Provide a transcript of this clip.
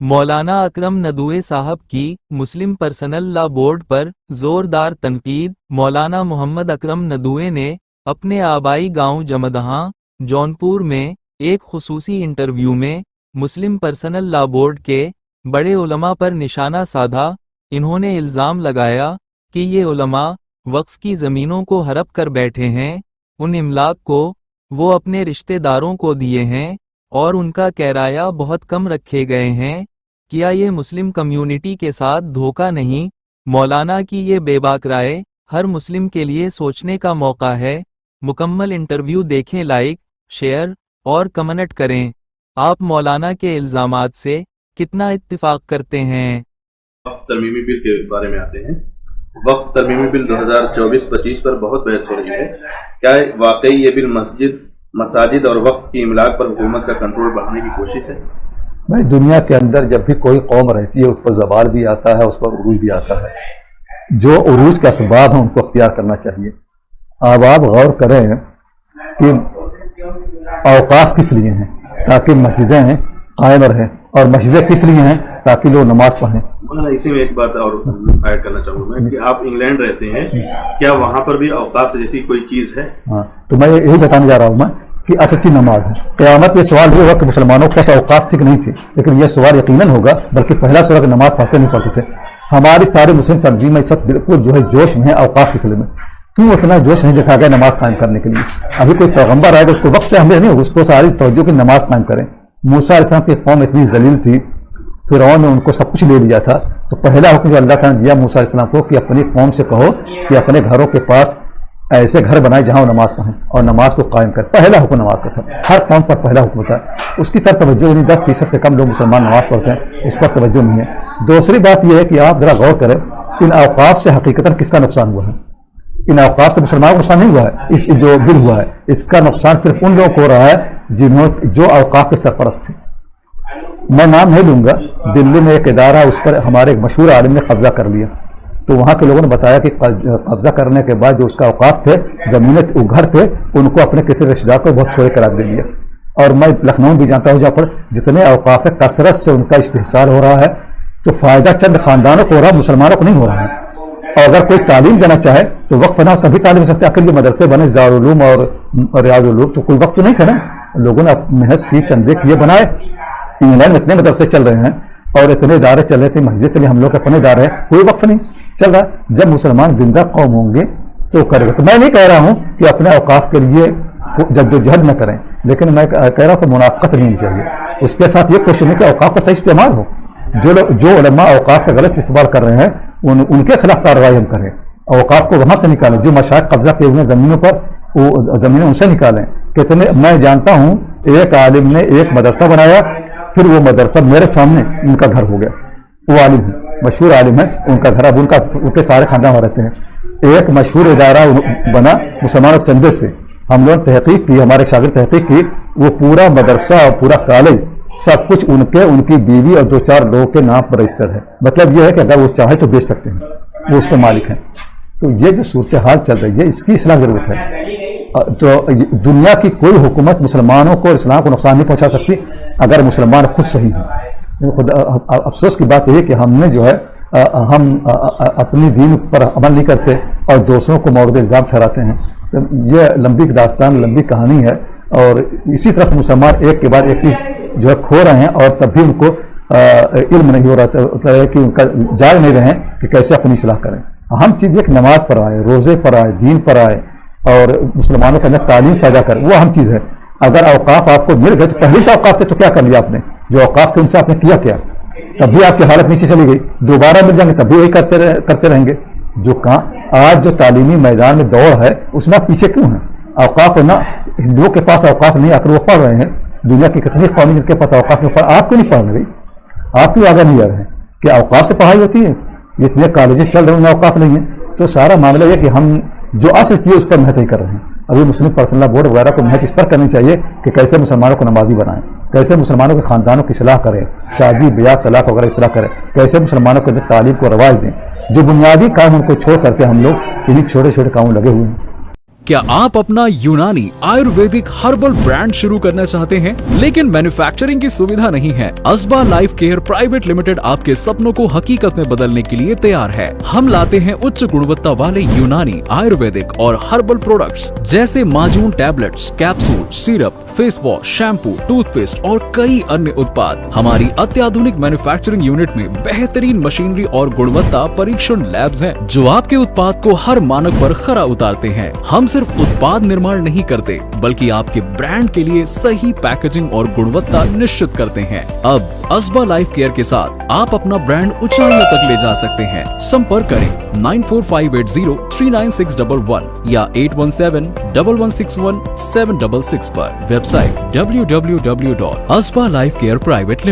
मौलाना अकरम नदवी साहब की मुस्लिम personal law board पर जोरदार तनकीद। मौलाना मोहम्मद अकरम नदवी ने अपने आबाई गांव जमदहां जौनपुर में एक खुसूसी इंटरव्यू में मुस्लिम पर्सनल लॉ बोर्ड के बड़े उलमा पर निशाना साधा। इन्होंने इल्ज़ाम लगाया कि ये उलमा वक्फ की ज़मीनों को हड़प कर बैठे हैं, उन इमलाक को वो अपने रिश्तेदारों को दिए हैं और उनका किराया बहुत कम रखे गए हैं। क्या ये मुस्लिम कम्युनिटी के साथ धोखा नहीं? मौलाना की ये बेबाक राय हर मुस्लिम के लिए सोचने का मौका है। मुकम्मल इंटरव्यू देखें, लाइक, शेयर और कमेंट करें। आप मौलाना के इल्ज़ामात से कितना इत्तिफाक करते हैं? वक्फ तरमीमी बिल के बारे में आते हैं। वक्फ तरमीमी बिल 2024-25 पर बहुत बहस हो रही है। क्या वाकई ये बिल मसाजिद और वक्फ की इमलाक पर हुकूमत का कंट्रोल बढ़ाने की कोशिश है? भाई, दुनिया के अंदर जब भी कोई कौम रहती है उस पर ज़वाल भी आता है, उस पर उरूज भी आता है। जो उरूज का असबाब है उनको अख्तियार करना चाहिए। अब आप गौर करें कि औकाफ किस लिए हैं? ताकि मस्जिदें कायम रहें, और मस्जिदें किस लिए हैं? ताकि लोग नमाज पढ़ें। इसी में एक बात और ऐड करना चाहूँगा मैं कि आप इंग्लैंड रहते हैं, क्या वहाँ पर भी औकाफ जैसी कोई चीज़ है? हाँ, तो मैं यही बताने जा रहा हूँ मैं कि असच्ची नमाज है। क़यामत में सवाल ये होगा कि मुसलमानों के पास औकाफ थी कि नहीं थी, लेकिन यह सवाल यकीनन होगा, बल्कि पहला सवाल कि नमाज पढ़ते नहीं पढ़ते थे। हमारी सारी मुस्लिम तंजीमें इस वक्त बिल्कुल जो है जोश में है औकाफ के सिलसिले में। क्यों उतना जोश नहीं दिखा गया नमाज कायम करने के लिए? अभी कोई पैगम्बर आएगा उसको वक्त से हमें नहीं होगा, उसको सारी तवज्जो की नमाज कायम करें। मूसा अलैहिस्सलाम की कौम इतनी जलील थी, फिरौन ने उनको सब कुछ ले लिया था, तो पहला हुक्म जो अल्लाह ताला ने दिया मूसा अलैहिस्सलाम को कि अपनी कौम से कहो कि अपने घरों के पास ऐसे घर बनाए जहां वो नमाज पढ़ें और नमाज को कायम करें। पहला हुक्म नमाज का था, हर कौम पर पहला हुक्म था। उसकी तरफ तवज्जो नहीं, 10% से कम लोग मुसलमान नमाज पढ़ते हैं, उस पर तवज्जो नहीं है। दूसरी बात यह है कि आप जरा गौर करें, इन औकाफ से हकीकतन किसका नुकसान हुआ है? इन औकाफ से मुसलमानों को नुकसान नहीं हुआ है। इस जो बिल हुआ है इसका नुकसान सिर्फ उन लोगों को हो रहा है जो औकाफ के सरपरस्त थे। मैं नाम नहीं लूंगा, दिल्ली में एक इदारा, उस पर हमारे एक मशहूर आलिम ने कब्जा कर लिया। तो वहाँ के लोगों ने बताया कि कब्जा करने के बाद जो उसका औकाफ थे, जमीनें, घर थे, उनको अपने किसी रिश्तेदार को बहुत छोटे करार दे दिया। और मैं लखनऊ भी जानता हूँ जहाँ पर जितने औकाफ है कसरत से उनका इस्तेहसाल हो रहा है, तो फायदा चंद खानदानों को हो रहा है, मुसलमानों को नहीं हो रहा है। और अगर कोई तालीम देना चाहे तो वक्फ ना तभी तालीम हो सकता है। आखिर ये मदरसे बने दारुल उलूम और रियाजुल उलूम, तो कोई वक्त तो नहीं था ना। लोगों ने मेहनत की, चंदे किए, बनाए। इंग्लैंड में इतने मदरसे चल रहे हैं और इतने इदारे चल रहे थे, मस्जिद चली, हम लोग अपने इदारे हैं, कोई वक्फ नहीं चल रहा। जब मुसलमान जिंदा कौम होंगे तो करेगा। तो मैं नहीं कह रहा हूँ कि अपने औकाफ के लिए जद्दोजहद न करें, लेकिन मैं कह रहा हूँ कि मुनाफकत नहीं चाहिए। उसके साथ ये कोशिश नहीं कि औकाफ का सही इस्तेमाल हो। जो उलमा औकाफ का गलत इस्तेमाल कर रहे हैं उनके खिलाफ कार्रवाई हम करें। औकाफ को वहां से निकालें, जो मशाइख कब्जा किए हुए जमीनों पर, वो जमीनें उनसे निकालें। कितने मैं जानता हूँ, एक आलिम ने एक मदरसा बनाया, फिर वो मदरसा मेरे सामने उनका घर हो गया। वो आलिम है, मशहूर आलिम है, उनका घर, अब उनके सारे खानदान वहाँ रहते हैं। एक मशहूर इदारा बना मुसलमानों के चंदे से। हम लोग तहकीक की, हमारे शागिर्द तहकीक की, वो पूरा मदरसा और पूरा कॉलेज सब कुछ उनकी बीवी और 2-4 लोगों के नाम पर रजिस्टर्ड है। मतलब यह है कि अगर वो चाहे तो बेच सकते हैं, वो उसके मालिक हैं। तो ये जो सूरत हाल चल रही है, इसकी इस्लाह जरूरत है। तो दुनिया की कोई हुकूमत मुसलमानों को, इस्लाम को नुकसान नहीं पहुंचा सकती अगर मुसलमान खुद सही हैं। खुद अफसोस की बात यह है कि हमने जो है हम अपनी दीन पर अमल नहीं करते और दूसरों को मौरद इल्ज़ाम ठहराते हैं। तो ये लंबी दास्तान, लंबी कहानी है। और इसी तरह से मुसलमान एक के बाद एक चीज़ जो है खो रहे हैं और तब भी उनको इल्म नहीं हो रहा है कि उनका जान नहीं रहे कि कैसे अपनी इस्लाह करें। अहम चीज़ है कि नमाज पर आए, रोज़े पर आए, दीन पर आए और मुसलमानों के अंदर तालीम पैदा करें, वो अहम चीज़ है। अगर औकाफ आपको मिल गए तो पहले से औकाफ थे तो क्या कर लिया आपने? जो औकाफ थे उनसे आपने किया क्या? तब भी आपकी हालत नीचे चली गई। दोबारा मिल जाएंगे तब भी वही करते रहेंगे। जो कहाँ आज जो तालीमी मैदान में दौड़ है उसमें आप पीछे क्यों हैं? औकाफ है ना, हिंदुओं के पास औकाफ नहीं, आकर वो पढ़ रहे हैं। दुनिया की कितनी कौमी जिनके पास औकाफ नहीं, आप क्यों नहीं पढ़ रहे? आप क्यों आगे नहीं आ रहे हैं? कि औकाफ से पढ़ाई होती है? इतने कॉलेजेस चल रहे हैं, औकाफ नहीं है। तो सारा मामला यह कि हम जो असल चीज़ उस पर मेहनत नहीं कर रहे हैं। अभी मुस्लिम पर्सनल बोर्ड वगैरह को मेहनत इस पर करनी चाहिए कि कैसे मुसलमानों को नमाजी बनाएं, कैसे मुसलमानों के खानदानों की इस्लाह करें, शादी ब्याह तलाक वगैरह इस्लाह करें, कैसे मुसलमानों के अंदर तालीम को रवाज दें। जो बुनियादी काम उनको छोड़ करके हम लोग इन्हीं छोटे छोटे कामों लगे हुए हैं। क्या आप अपना यूनानी आयुर्वेदिक हर्बल ब्रांड शुरू करना चाहते हैं लेकिन मैन्युफैक्चरिंग की सुविधा नहीं है? अस्बा लाइफ केयर प्राइवेट लिमिटेड आपके सपनों को हकीकत में बदलने के लिए तैयार है। हम लाते हैं उच्च गुणवत्ता वाले यूनानी आयुर्वेदिक और हर्बल प्रोडक्ट्स जैसे माजून tablets, capsule, syrup, face wash, shampoo, toothpaste और कई अन्य उत्पाद। हमारी अत्याधुनिक मैन्युफैक्चरिंग यूनिट में बेहतरीन मशीनरी और गुणवत्ता परीक्षण लैब्स हैं जो आपके उत्पाद को हर मानक पर खरा उतारते हैं। हम सिर्फ उत्पाद निर्माण नहीं करते बल्कि आपके ब्रांड के लिए सही पैकेजिंग और गुणवत्ता निश्चित करते हैं। अब अस्बा लाइफ केयर के साथ आप अपना ब्रांड ऊंचाइयों तक ले जा सकते हैं। संपर्क करें 9458039611 या 8171161766 पर। Website www.asbalifecareprivate